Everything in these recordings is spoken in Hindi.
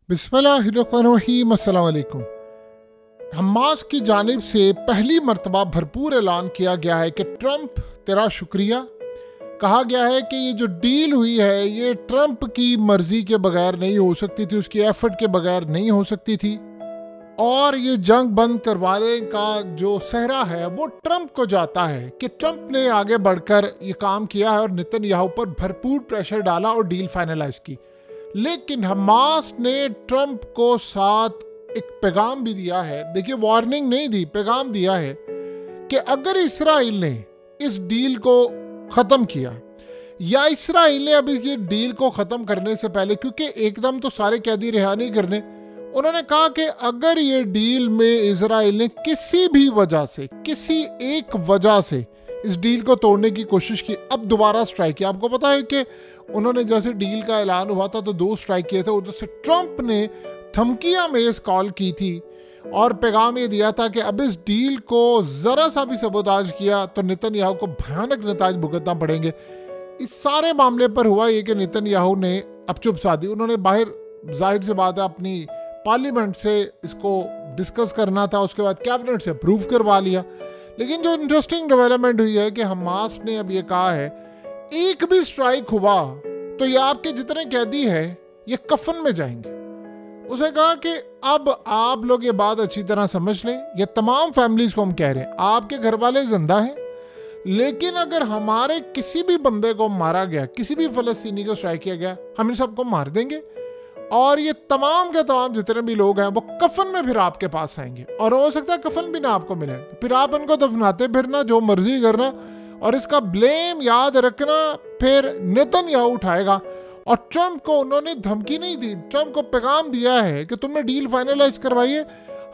बिस्मिल्लाहिर्रहमानिर्रहीम। अस्सलाम वालेकुम। हमास की जानिब से पहली मर्तबा भरपूर ऐलान किया गया है कि ट्रंप तेरा शुक्रिया। कहा गया है कि ये जो डील हुई है ये ट्रंप की मर्जी के बगैर नहीं हो सकती थी, उसकी एफर्ट के बगैर नहीं हो सकती थी, और ये जंग बंद करवाने का जो सहरा है वो ट्रंप को जाता है कि ट्रंप ने आगे बढ़कर ये काम किया है और नेतन्याहू पर भरपूर प्रेशर डाला और डील फाइनलाइज की। लेकिन हमास ने ट्रंप को साथ एक पैगाम भी दिया है। देखिए, वार्निंग नहीं दी, पैगाम दिया है कि अगर इसराइल ने इस डील को ख़त्म किया या इसराइल ने अभी ये डील को ख़त्म करने से पहले, क्योंकि एकदम तो सारे कैदी रिहा नहीं करने, उन्होंने कहा कि अगर ये डील में इसराइल ने किसी भी वजह से, किसी एक वजह से इस डील को तोड़ने की कोशिश की, अब दोबारा स्ट्राइक किया। आपको पता है कि उन्होंने जैसे डील का ऐलान हुआ था तो 2 स्ट्राइक किए थे। उधर से ट्रंप ने धमकियां में कॉल की थी और पैगाम ये दिया था कि अब इस डील को ज़रा सा भी सबोताज किया तो नेतन्याहू को भयानक नताज भुगतना पड़ेंगे। इस सारे मामले पर हुआ ये कि नेतन्याहू ने अब चुप सा दी। उन्होंने बाहर, जाहिर सी बात है, अपनी पार्लियामेंट से इसको डिस्कस करना था, उसके बाद कैबिनेट से अप्रूव करवा लिया। लेकिन जो इंटरेस्टिंग डेवलपमेंट हुई है कि हमास ने अब ये कहा है एक भी स्ट्राइक हुआ तो ये आपके जितने कैदी हैं ये कफन में जाएंगे। उसे कहा कि अब आप लोग ये बात अच्छी तरह समझ लें, ये तमाम फैमिलीज को हम कह रहे हैं, आपके घर वाले जिंदा हैं, लेकिन अगर हमारे किसी भी बंदे को मारा गया, किसी भी फलस्तीनी को स्ट्राइक किया गया, हम इन सबको मार देंगे और ये तमाम के तमाम जितने भी लोग हैं वो कफन में फिर आपके पास आएंगे, और हो सकता है कफन भी ना आपको मिले, फिर आप उनको दफनाते फिरना, जो मर्जी करना, और इसका ब्लेम याद रखना फिर नेतन्याहू उठाएगा। और ट्रंप को उन्होंने धमकी नहीं दी, ट्रंप को पैगाम दिया है कि तुमने डील फाइनलाइज करवाइए,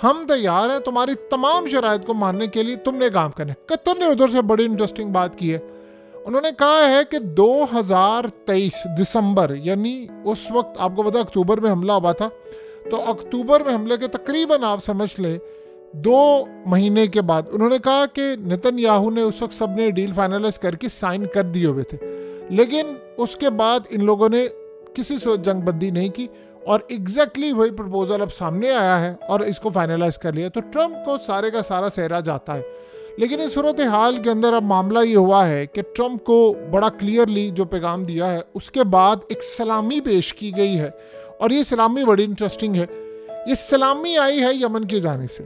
हम तैयार हैं तुम्हारी तमाम शराइत को मानने के लिए, तुमने काम करना है। कतर ने उधर से बड़ी इंटरेस्टिंग बात की है। उन्होंने कहा है कि 2023 दिसंबर, यानी उस वक्त आपको पता अक्टूबर में हमला हुआ था, तो अक्टूबर में हमले के तकरीबन आप समझ लें 2 महीने के बाद उन्होंने कहा कि नेतन्याहू ने उस वक्त सबने डील फाइनलाइज करके साइन कर दिए हुए थे, लेकिन उसके बाद इन लोगों ने किसी से जंगबंदी नहीं की और एग्जैक्टली वही प्रपोजल अब सामने आया है और इसको फाइनलाइज कर लिया। तो ट्रंप को सारे का सारा सेहरा जाता है। लेकिन इस सूरत हाल के अंदर अब मामला ये हुआ है कि ट्रंप को बड़ा क्लियरली जो पैगाम दिया है उसके बाद एक सलामी पेश की गई है, और ये सलामी बड़ी इंटरेस्टिंग है। ये सलामी आई है यमन की जानिब से।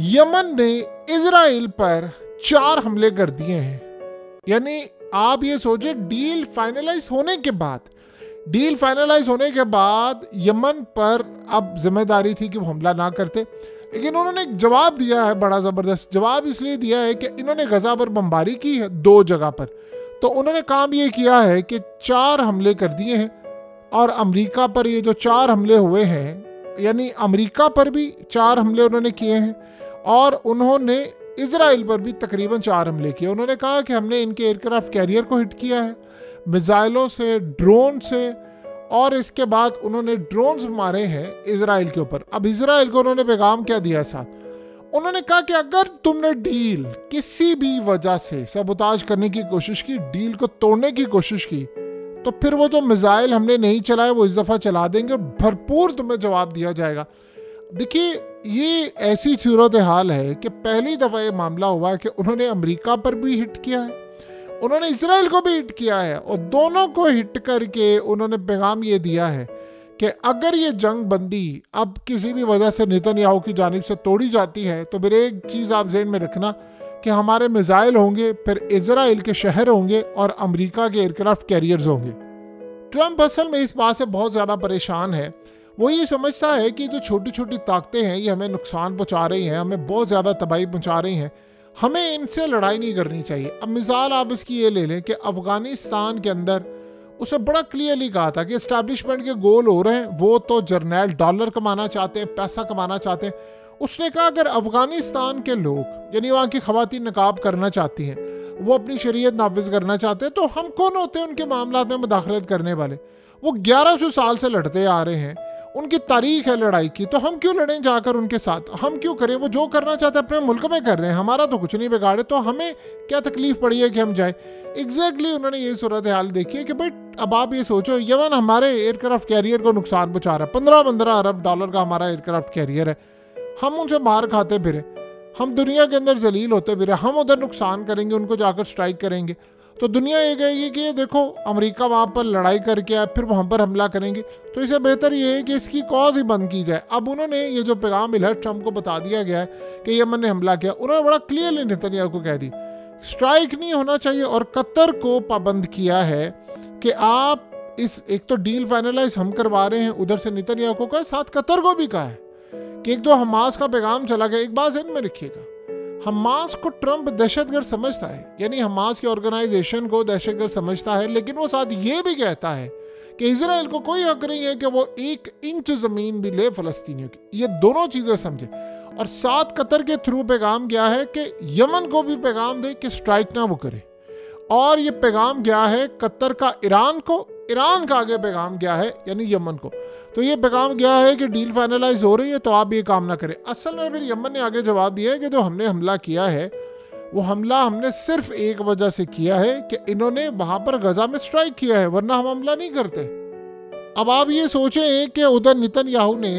यमन ने इजराइल पर 4 हमले कर दिए हैं। यानी आप ये सोचे, डील फाइनलाइज होने के बाद यमन पर अब जिम्मेदारी थी कि वो हमला ना करते, लेकिन उन्होंने एक जवाब दिया है, बड़ा ज़बरदस्त जवाब इसलिए दिया है कि इन्होंने गजा पर बमबारी की है 2 जगह पर। तो उन्होंने काम ये किया है कि 4 हमले कर दिए हैं, और अमेरिका पर ये जो 4 हमले हुए हैं, यानी अमेरिका पर भी 4 हमले उन्होंने किए हैं और उन्होंने इजराइल पर भी तकरीबन 4 हमले किए। उन्होंने कहा कि हमने इनके एयरक्राफ्ट कैरियर को हिट किया है मिसाइलों से, ड्रोन से, और इसके बाद उन्होंने ड्रोन्स मारे हैं इजराइल के ऊपर। अब इजराइल को उन्होंने पैगाम क्या दिया साथ, उन्होंने कहा कि अगर तुमने डील किसी भी वजह से सबोताज करने की कोशिश की, डील को तोड़ने की कोशिश की, तो फिर वो जो मिसाइल हमने नहीं चलाए वो इस दफ़ा चला देंगे और भरपूर तुम्हें जवाब दिया जाएगा। देखिए, ये ऐसी सूरत हाल है कि पहली दफ़ा ये मामला हुआ है कि उन्होंने अमेरिका पर भी हिट किया है, उन्होंने इजराइल को भी हिट किया है, और दोनों को हिट करके उन्होंने पैगाम ये दिया है कि अगर ये जंग बंदी अब किसी भी वजह से नेतन्याहू की जानिब से तोड़ी जाती है तो फिर एक चीज़ आप ज़हन में रखना कि हमारे मिसाइल होंगे, फिर इजराइल के शहर होंगे और अमेरिका के एयरक्राफ्ट कैरियर्स होंगे। ट्रंप असल में इस बात से बहुत ज़्यादा परेशान है। वो ये समझता है कि जो छोटी छोटी ताकतें हैं ये हमें नुकसान पहुंचा रही हैं, हमें बहुत ज़्यादा तबाही पहुंचा रही हैं, हमें इनसे लड़ाई नहीं करनी चाहिए। अब मिसाल आप इसकी ये ले लें कि अफ़गानिस्तान के अंदर उसने बड़ा क्लियरली कहा था कि इस्टेब्लिशमेंट के गोल हो रहे हैं, वो तो जर्नैल डॉलर कमाना चाहते हैं, पैसा कमाना चाहते हैं। उसने कहा अगर अफ़गानिस्तान के लोग, यानी वहाँ की ख़वातीन नकाब करना चाहती हैं, वो अपनी शरीयत नाफिज करना चाहते हैं, तो हम कौन होते हैं उनके मामला में मुदाखलत करने वाले? वो 1100 साल से लड़ते आ रहे हैं, उनकी तारीख है लड़ाई की, तो हम क्यों लड़ें जाकर उनके साथ? हम क्यों करें? वो जो करना चाहते हैं अपने मुल्क में कर रहे हैं, हमारा तो कुछ नहीं बिगाड़े, तो हमें क्या तकलीफ पड़ी है कि हम जाए? एग्जैक्टली उन्होंने ये सूरत हाल देखी है कि भाई अब आप ये सोचो, यमन हमारे एयरक्राफ्ट कैरियर को नुकसान पहुंचा रहा है, 15-15 अरब डॉलर का हमारा एयरक्राफ्ट कैरियर है, हम उनसे मार खाते फिरे, हम दुनिया के अंदर जलील होते फिरे, हम उधर नुकसान करेंगे, उनको जाकर स्ट्राइक करेंगे, तो दुनिया ये कहेगी कि ये देखो अमेरिका वहाँ पर लड़ाई करके आए, फिर वहाँ पर हमला करेंगे। तो इससे बेहतर ये है कि इसकी कॉज ही बंद की जाए। अब उन्होंने ये जो पैगाम मिला है, ट्रम्प को बता दिया गया है कि यमन ने हमला किया, उन्होंने बड़ा क्लियरली नेतन्याहू को कह दी स्ट्राइक नहीं होना चाहिए, और कतर को पाबंद किया है कि आप इस, एक तो डील फाइनलाइज हम करवा रहे हैं, उधर से नेतन्याहू को कहा, साथ कतर को भी कहा है कि एक तो हमास का पैगाम चला गया। एक बात ध्यान में रखिएगा, हमास को ट्रम्प दहशतगर्द समझता है, यानी हमास की ऑर्गेनाइजेशन को दहशतगर्द समझता है, लेकिन वो साथ ये भी कहता है कि इजराइल को कोई हक नहीं है कि वो 1 इंच जमीन भी ले फलस्तीनियों की। ये दोनों चीजें समझे। और साथ कतर के थ्रू पैगाम गया है कि यमन को भी पैगाम दे कि स्ट्राइक ना वो करे, और ये पैगाम गया है कतर का ईरान को, ईरान का आगे पैगाम गया है यानी यमन को। तो ये पैगाम गया है कि डील फाइनलाइज हो रही है तो आप ये काम ना करें। असल में फिर यमन ने आगे जवाब दिया है कि जो हमने हमला किया है वो हमला हमने सिर्फ एक वजह से किया है कि इन्होंने वहां पर गजा में स्ट्राइक किया है, वरना हम हमला नहीं करते। अब आप ये सोचें कि उधर नेतन्याहू ने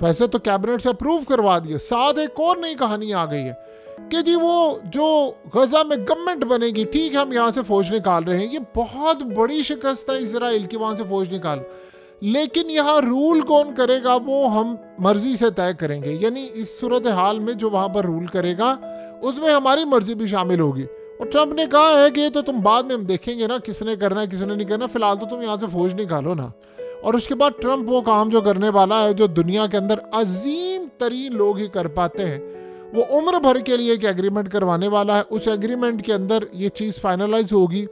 वैसे तो कैबिनेट से अप्रूव करवा दिया, साथ एक और नई कहानी आ गई है कि जी वो जो गजा में गवर्नमेंट बनेगी, ठीक है हम यहाँ से फौज निकाल रहे हैं, ये बहुत बड़ी शिकस्त है इसराइल की वहाँ से फौज निकाल, लेकिन यहाँ रूल कौन करेगा वो हम मर्जी से तय करेंगे। यानी इस सूरत हाल में जो वहाँ पर रूल करेगा उसमें हमारी मर्जी भी शामिल होगी। और ट्रम्प ने कहा है कि ये तो तुम बाद में हम देखेंगे ना किसने करना है किसने नहीं करना, फिलहाल तो तुम यहाँ से फौज निकालो ना। और उसके बाद ट्रम्प वो काम जो करने वाला है जो दुनिया के अंदर अजीम तरीन लोग ही कर पाते हैं, वो उम्र भर के लिए एक एग्रीमेंट करवाने वाला है। उस एग्रीमेंट के अंदर ये चीज़ फाइनलाइज होगी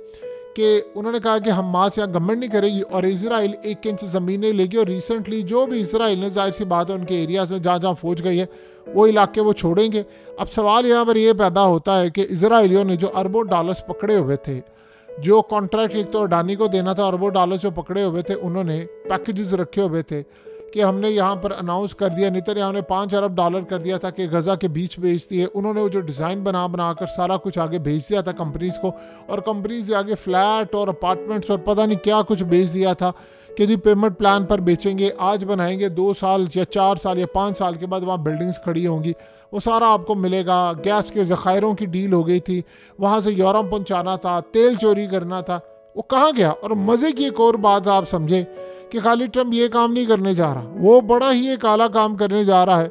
कि उन्होंने कहा कि हमास यहाँ गवर्नमेंट नहीं करेगी और इजराइल 1 इंच ज़मीन नहीं लेगी। और रिसेंटली जो भी इजराइल ने, जाहिर सी बात है उनके एरियाज़ में जहाँ जहाँ फौज गई है वो इलाके वो छोड़ेंगे। अब सवाल यहाँ पर ये पैदा होता है कि इजराइलियों ने जो अरबों डॉलर्स पकड़े हुए थे, जो कॉन्ट्रैक्ट एक तो अडानी को देना था, अरबों डॉलर्स जो पकड़े हुए थे, उन्होंने पैकेजेस रखे हुए थे कि हमने यहाँ पर अनाउंस कर दिया, नेतन्याहू ने 5 अरब डॉलर कर दिया था कि गज़ा के बीच भेज दिए। उन्होंने वो जो डिज़ाइन बना कर सारा कुछ आगे भेज दिया था कंपनीज़ को, और कंपनीज आगे फ्लैट और अपार्टमेंट्स और पता नहीं क्या कुछ भेज दिया था कि जी पेमेंट प्लान पर बेचेंगे, आज बनाएंगे, 2 साल या 4 साल या 5 साल के बाद वहाँ बिल्डिंग्स खड़ी होंगी, वो सारा आपको मिलेगा। गैस के ज़खायरों की डील हो गई थी, वहाँ से यूरोप पहुँचाना था, तेल चोरी करना था, वो कहाँ गया। और मज़े की एक और बात आप समझे कि खाली ट्रम्प ये काम नहीं करने जा रहा, वो बड़ा ही एक आला काम करने जा रहा है।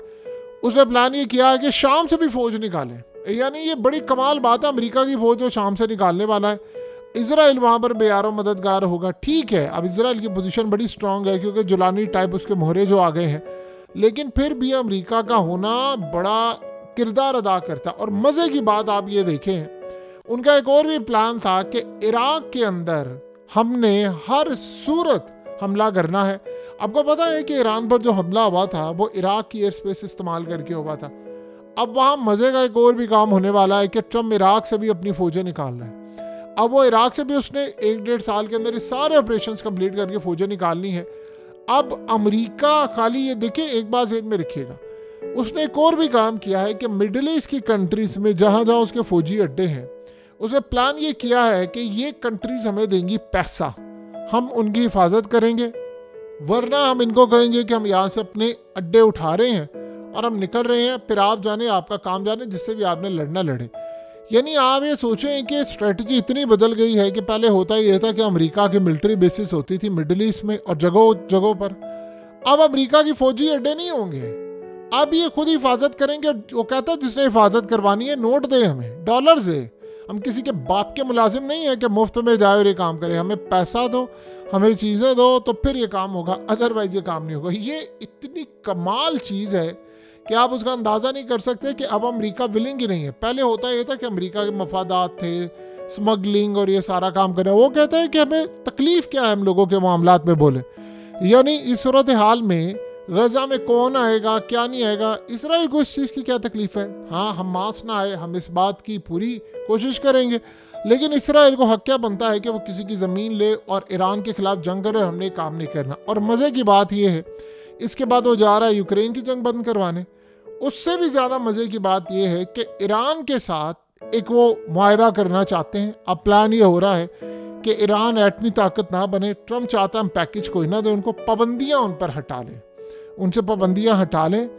उसने प्लान ये किया है कि शाम से भी फौज निकाले, यानी ये बड़ी कमाल बात है, अमेरिका की फौज जो शाम से निकालने वाला है। इजराइल वहाँ पर बेयारो मददगार होगा, ठीक है। अब इजराइल की पोजीशन बड़ी स्ट्रांग है क्योंकि जुलानी टाइप उसके मोहरे जो आ गए हैं, लेकिन फिर भी अमेरिका का होना बड़ा किरदार अदा करता। और मज़े की बात आप ये देखें, उनका एक और भी प्लान था कि इराक के अंदर हमने हर सूरत हमला करना है। आपको पता है कि ईरान पर जो हमला हुआ था वो इराक की एयर स्पेस इस्तेमाल करके हुआ था। अब वहाँ मज़े का एक और भी काम होने वाला है कि ट्रम्प इराक से भी अपनी फौजें निकाल रहा है। अब वो इराक से भी उसने 1-1.5 साल के अंदर ये सारे ऑपरेशंस कंप्लीट करके फौजें निकालनी है। अब अमेरिका खाली ये देखे, एक बात ज़हन में रखिएगा, उसने एक और भी काम किया है कि मिडिल ईस्ट की कंट्रीज़ में जहाँ जहाँ उसके फौजी अड्डे हैं, उसने प्लान ये किया है कि ये कंट्रीज़ हमें देंगी पैसा, हम उनकी हिफाजत करेंगे, वरना हम इनको कहेंगे कि हम यहाँ से अपने अड्डे उठा रहे हैं और हम निकल रहे हैं, फिर आप जाने, आपका काम जाने, जिससे भी आपने लड़ना लड़े। यानी आप ये सोचें कि स्ट्रेटजी इतनी बदल गई है कि पहले होता ये था कि अमेरिका की मिलिट्री बेसिस होती थी मिडिल ईस्ट में और जगहों जगहों पर। अब अमेरिका की फौजी अड्डे नहीं होंगे, अब ये खुद हिफाजत करेंगे। वो कहता है जिसने हिफाजत करवानी है नोट दे, हमें डॉलर दे, हम किसी के बाप के मुलाजिम नहीं है कि मुफ्त में जाए और ये काम करे, हमें पैसा दो, हमें चीज़ें दो, तो फिर ये काम होगा, अदरवाइज ये काम नहीं होगा। ये इतनी कमाल चीज़ है कि आप उसका अंदाज़ा नहीं कर सकते कि अब अमेरिका विलिंग ही नहीं है। पहले होता ये था कि अमेरिका के मफादात थे, स्मगलिंग और ये सारा काम कर रहे हैं। वो कहते हैं कि हमें तकलीफ़ क्या है हम लोगों के मामलात में बोले। यानी इस सूरत हाल में गजा में कौन आएगा क्या नहीं आएगा, इसराइल को इस चीज़ की क्या तकलीफ़ है। हाँ, हमास ना आए, हम इस बात की पूरी कोशिश करेंगे, लेकिन इसराइल को हक क्या बनता है कि वो किसी की ज़मीन ले और ईरान के खिलाफ जंग करे, और हमने काम नहीं करना। और मज़े की बात ये है, इसके बाद वो जा रहा है यूक्रेन की जंग बंद करवाने। उससे भी ज़्यादा मज़े की बात यह है कि ईरान के साथ एक वो मुआहदा करना चाहते हैं। अब प्लान ये हो रहा है कि ईरान एटमी ताकत ना बने। ट्रम्प चाहता है हम पैकेज कोई ना दे उनको, पाबंदियां उन पर हटा लें, उनसे पाबंदियां हटा लें,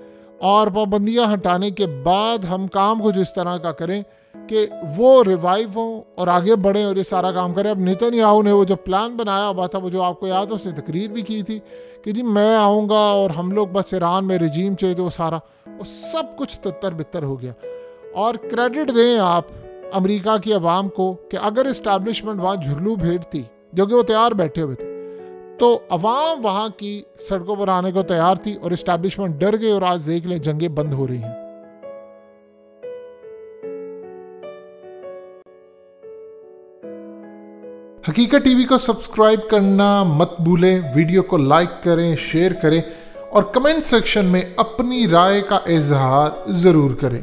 और पाबंदियां हटाने के बाद हम काम कुछ इस तरह का करें कि वो रिवाइव हो और आगे बढ़ें और ये सारा काम करें। अब नेतन्याहू ने वो जो प्लान बनाया हुआ था, वो जो आपको याद है, उसने तकरीर भी की थी कि जी मैं आऊँगा और हम लोग बस ईरान में रिजीम चाहिए, तो वो सारा वो सब कुछ तितर बितर हो गया। और क्रेडिट दें आप अमेरिका की आवाम को कि अगर इस्टेब्लिशमेंट वहाँ झुर्लू भेजती, जो कि वो तैयार बैठे हुए थे, तो अवाम वहाँ की सड़कों पर आने को तैयार थी और इस्टेब्लिशमेंट डर गई। और आज देख लें जंगें बंद हो रही हैं। हकीकत टीवी को सब्सक्राइब करना मत भूलें, वीडियो को लाइक करें, शेयर करें और कमेंट सेक्शन में अपनी राय का इजहार ज़रूर करें।